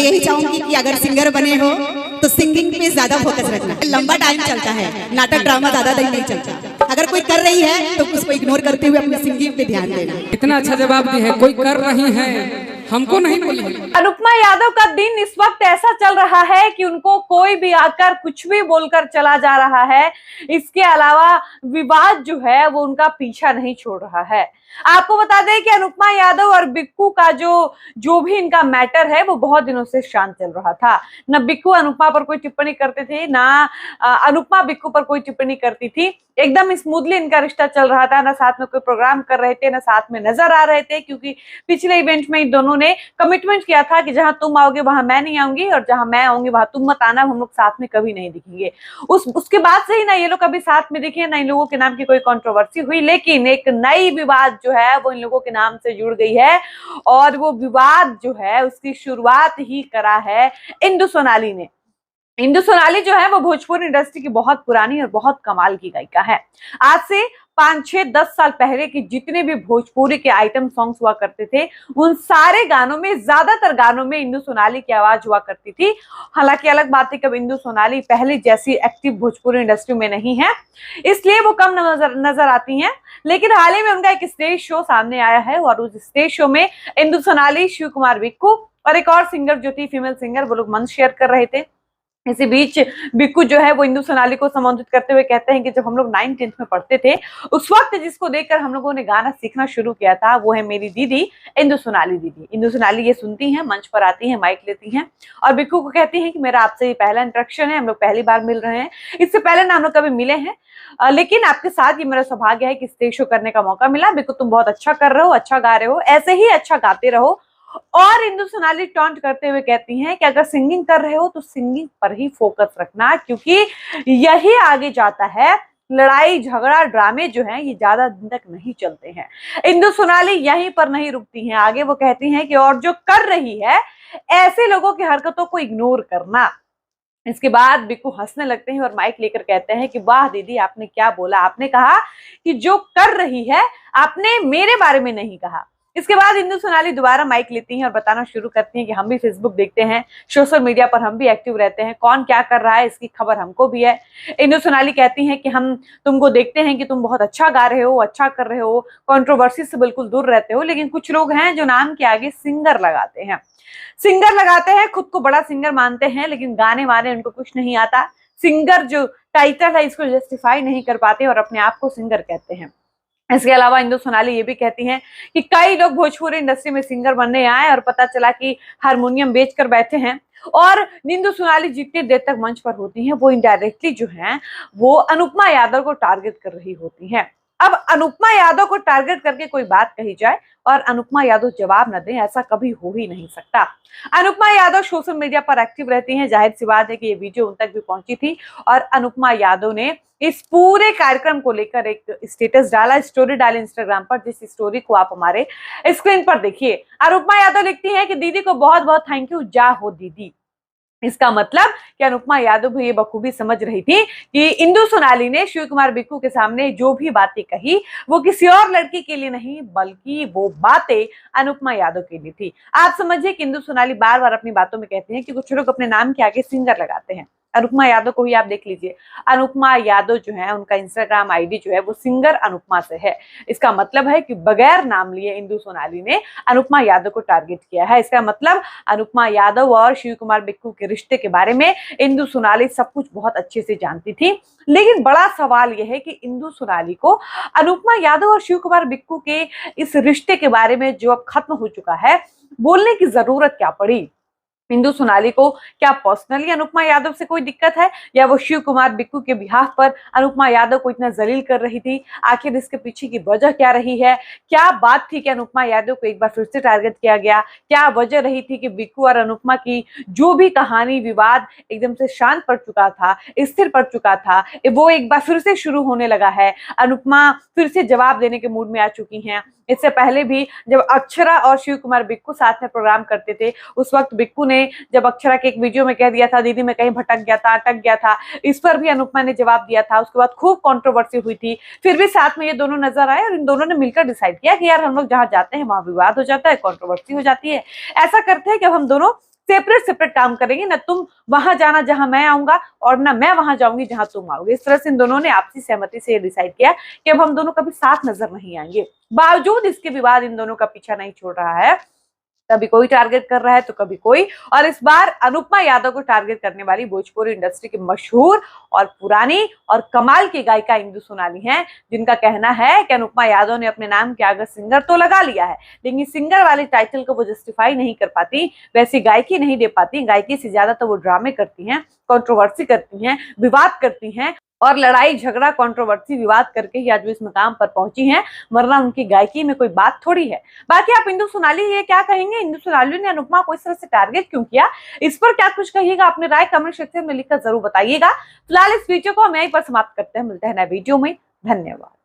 यही चाहूंगी कि अगर सिंगर बने हो तो सिंगिंग पे ज्यादा फोकस रखना। लंबा टाइम चलता है, नाटक ड्रामा ज्यादा दिन नहीं चलता। अगर कोई कर रही है तो उसको इग्नोर करते हुए अपनी सिंगिंग पे ध्यान देना। इतना अच्छा जवाब दी है, कोई कर रही है, हमको नहीं बोली। अनुपमा यादव का दिन इस वक्त ऐसा चल रहा है कि उनको कोई भी आकर कुछ भी बोलकर चला जा रहा है। इसके अलावा विवाद जो है वो उनका पीछा नहीं छोड़ रहा है। आपको बता दें कि अनुपमा यादव और बिक्कू का जो भी इनका मैटर है वो बहुत दिनों से शांत चल रहा था। न बिक्कू अनुपमा पर कोई टिप्पणी करते थे, ना अनुपमा बिक्कू पर कोई टिप्पणी करती थी। एकदम स्मूथली इनका रिश्ता चल रहा था। ना साथ में कोई प्रोग्राम कर रहे थे, ना साथ में नजर आ रहे थे, क्योंकि पिछले इवेंट में इन दोनों ने कमिटमेंट किया था कि जहां तुम आओगे वहां मैं नहीं आऊंगी और जहां मैं आऊंगी वहां तुम मत आना, हम लोग साथ में कभी नहीं दिखेंगे। उसके बाद से ही ना ये लोग कभी साथ में दिखे, ना इन लोगों के नाम की कोई कंट्रोवर्सी हुई। लेकिन एक नई विवाद जो है वो इन लोगों के नाम से जुड़ गई है और वो विवाद जो है उसकी शुरुआत ही करा है इंदु सोनाली ने। इंदु सोनाली जो है वो भोजपुरी इंडस्ट्री की बहुत पुरानी और बहुत कमाल की गायिका है। आज से 5-6-10 साल पहले के जितने भी भोजपुरी के आइटम सॉन्ग्स हुआ करते थे उन सारे गानों में, ज्यादातर गानों में इंदु सोनाली की आवाज हुआ करती थी। हालांकि अलग बात है कि अब इंदु सोनाली पहले जैसी एक्टिव भोजपुरी इंडस्ट्री में नहीं है, इसलिए वो कम नजर आती हैं। लेकिन हाल ही में उनका एक स्टेज शो सामने आया है और उस स्टेज शो में इंदु सोनाली, शिव कुमार बिक्कू और एक और सिंगर जो थी फीमेल सिंगर, वो लोग मंच शेयर कर रहे थे। इसी बीच बिक्कू जो है वो इंदु सोनाली को संबोधित करते हुए कहते हैं कि जब हम लोग 9th-10th में पढ़ते थे उस वक्त जिसको देखकर हम लोगों ने गाना सीखना शुरू किया था वो है मेरी दीदी इंदु सोनाली दीदी। इंदु सोनाली ये सुनती हैं, मंच पर आती हैं, माइक लेती हैं और बिक्कू को कहती हैं कि मेरा आपसे ये पहला इंटरेक्शन है, हम लोग पहली बार मिल रहे हैं, इससे पहले ना हम लोग कभी मिले हैं, लेकिन आपके साथ ये मेरा सौभाग्य है कि स्टेज शो करने का मौका मिला। बिक्कू तुम बहुत अच्छा कर रहे हो, अच्छा गा रहे हो, ऐसे ही अच्छा गाते रहो। और इंदु सोनाली टॉन्ट करते हुए कहती हैं कि अगर सिंगिंग कर रहे हो तो सिंगिंग पर ही फोकस रखना, क्योंकि यही आगे जाता है। लड़ाई झगड़ा ड्रामे जो हैं ये ज्यादा दिन तक नहीं चलते हैं। इंदु सोनाली यहीं पर नहीं रुकती हैं, आगे वो कहती हैं कि और जो कर रही है ऐसे लोगों की हरकतों को इग्नोर करना। इसके बाद बिक्कू हंसने लगते हैं और माइक लेकर कहते हैं कि वाह दीदी आपने क्या बोला, आपने कहा कि जो कर रही है, आपने मेरे बारे में नहीं कहा। इसके बाद इंदु सोनाली दोबारा माइक लेती हैं और बताना शुरू करती हैं कि हम भी फेसबुक देखते हैं, सोशल मीडिया पर हम भी एक्टिव रहते हैं, कौन क्या कर रहा है इसकी खबर हमको भी है। इंदु सोनाली कहती हैं कि हम तुमको देखते हैं कि तुम बहुत अच्छा गा रहे हो, अच्छा कर रहे हो, कंट्रोवर्सी से बिल्कुल दूर रहते हो, लेकिन कुछ लोग हैं जो नाम के आगे सिंगर लगाते हैं, खुद को बड़ा सिंगर मानते हैं, लेकिन गाने वाने उनको कुछ नहीं आता। सिंगर जो टाइटल है इसको जस्टिफाई नहीं कर पाते और अपने आप को सिंगर कहते हैं। इसके अलावा इंदु सोनाली ये भी कहती हैं कि कई लोग भोजपुरी इंडस्ट्री में सिंगर बनने आए और पता चला कि हारमोनियम बेचकर बैठे हैं। और इंदु सोनाली जितनी देर तक मंच पर होती हैं वो इनडायरेक्टली जो है वो अनुपमा यादव को टारगेट कर रही होती हैं। अब अनुपमा यादव को टारगेट करके कोई बात कही जाए और अनुपमा यादव जवाब न दें, ऐसा कभी हो ही नहीं सकता। अनुपमा यादव सोशल मीडिया पर एक्टिव रहती हैं, जाहिर सी बात है कि ये वीडियो उन तक भी पहुंची थी और अनुपमा यादव ने इस पूरे कार्यक्रम को लेकर एक स्टेटस डाला, स्टोरी डाली इंस्टाग्राम पर, जिस स्टोरी को आप हमारे स्क्रीन पर देखिए। अनुपमा यादव लिखती हैं कि दीदी को बहुत बहुत थैंक यू, जा हो दीदी। इसका मतलब कि अनुपमा यादव भी ये बखूबी समझ रही थी कि इंदु सोनाली ने शिव कुमार बिक्कू के सामने जो भी बातें कही वो किसी और लड़की के लिए नहीं, बल्कि वो बातें अनुपमा यादव के लिए थी। आप समझिए कि इंदु सोनाली बार बार अपनी बातों में कहती हैं कि कुछ लोग अपने नाम के आगे सिंगर लगाते हैं। अनुपमा यादव को ही आप देख लीजिए, अनुपमा यादव जो है उनका इंस्टाग्राम आईडी जो है वो सिंगर अनुपमा से है। इसका मतलब है कि बगैर नाम लिए इंदु सोनाली ने अनुपमा यादव को टारगेट किया है। इसका मतलब अनुपमा यादव और शिव कुमार बिक्कू के रिश्ते के बारे में इंदु सोनाली सब कुछ बहुत अच्छे से जानती थी। लेकिन बड़ा सवाल यह है कि इंदु सोनाली को अनुपमा यादव और शिव कुमार बिक्कू के इस रिश्ते के बारे में जो अब खत्म हो चुका है बोलने की जरूरत क्या पड़ी। इंदु सोनाली को क्या पर्सनली अनुपमा यादव से कोई दिक्कत है, या वो शिव कुमार बिक्कू के बिहाफ पर अनुपमा यादव को इतना जलील कर रही थी? आखिर इसके पीछे की वजह क्या रही है? क्या बात थी कि अनुपमा यादव को एक बार फिर से टारगेट किया गया? क्या वजह रही थी कि बिक्कू और अनुपमा की जो भी कहानी विवाद एकदम से शांत पड़ चुका था, स्थिर पड़ चुका था, वो एक बार फिर से शुरू होने लगा है? अनुपमा फिर से जवाब देने के मूड में आ चुकी हैं। इससे पहले भी जब अक्षरा और शिव कुमार बिक्कू साथ में प्रोग्राम करते थे उस वक्त बिक्कू ने जब अक्षरा के एक वीडियो में कह दिया था दीदी मैं कहीं भटक गया था, अटक गया था, इस पर भी अनुपमा ने जवाब दिया था। उसके बाद खूब कंट्रोवर्सी हुई थी, फिर भी साथ में ये दोनों नजर आए और इन दोनों ने मिलकर डिसाइड किया कि यार हम लोग जहां जाते हैं वहां विवाद हो जाता है, कंट्रोवर्सी हो जाती है, ऐसा करते हैं कि अब हम दोनों सेपरेट सेपरेट काम करेंगे, ना तुम वहां जाना जहां मैं आऊंगा और ना मैं वहां जाऊंगी जहां तुम आओगे। इस तरह से इन दोनों ने आपसी सहमति से ये डिसाइड किया कि अब हम दोनों कभी साथ नजर नहीं आएंगे। बावजूद इसके विवाद इन दोनों का पीछा नहीं छोड़ रहा है, कभी कोई टारगेट कर रहा है तो कभी कोई। और इस बार अनुपमा यादव को टारगेट करने वाली भोजपुरी इंडस्ट्री की मशहूर और पुरानी और कमाल की गायिका इंदु सोनाली हैं, जिनका कहना है कि अनुपमा यादव ने अपने नाम के आगे सिंगर तो लगा लिया है, लेकिन सिंगर वाले टाइटल को वो जस्टिफाई नहीं कर पाती, वैसी गायकी नहीं दे पाती। गायकी से ज्यादा तो वो ड्रामे करती हैं, कंट्रोवर्सी करती हैं, विवाद करती हैं और लड़ाई झगड़ा कंट्रोवर्सी विवाद करके ही आज वो इस मकाम पर पहुंची हैं, वरना उनकी गायकी में कोई बात थोड़ी है। बाकी आप इंदु सोनाली ये क्या कहेंगे, इंदु सोनाली ने अनुपमा को इस तरह से टारगेट क्यों किया, इस पर क्या कुछ कहिएगा, अपनी राय कमेंट सेक्शन में लिखकर जरूर बताइएगा। फिलहाल इस वीडियो को हम यहीं पर समाप्त करते हैं, मिलते हैं नए वीडियो में। धन्यवाद।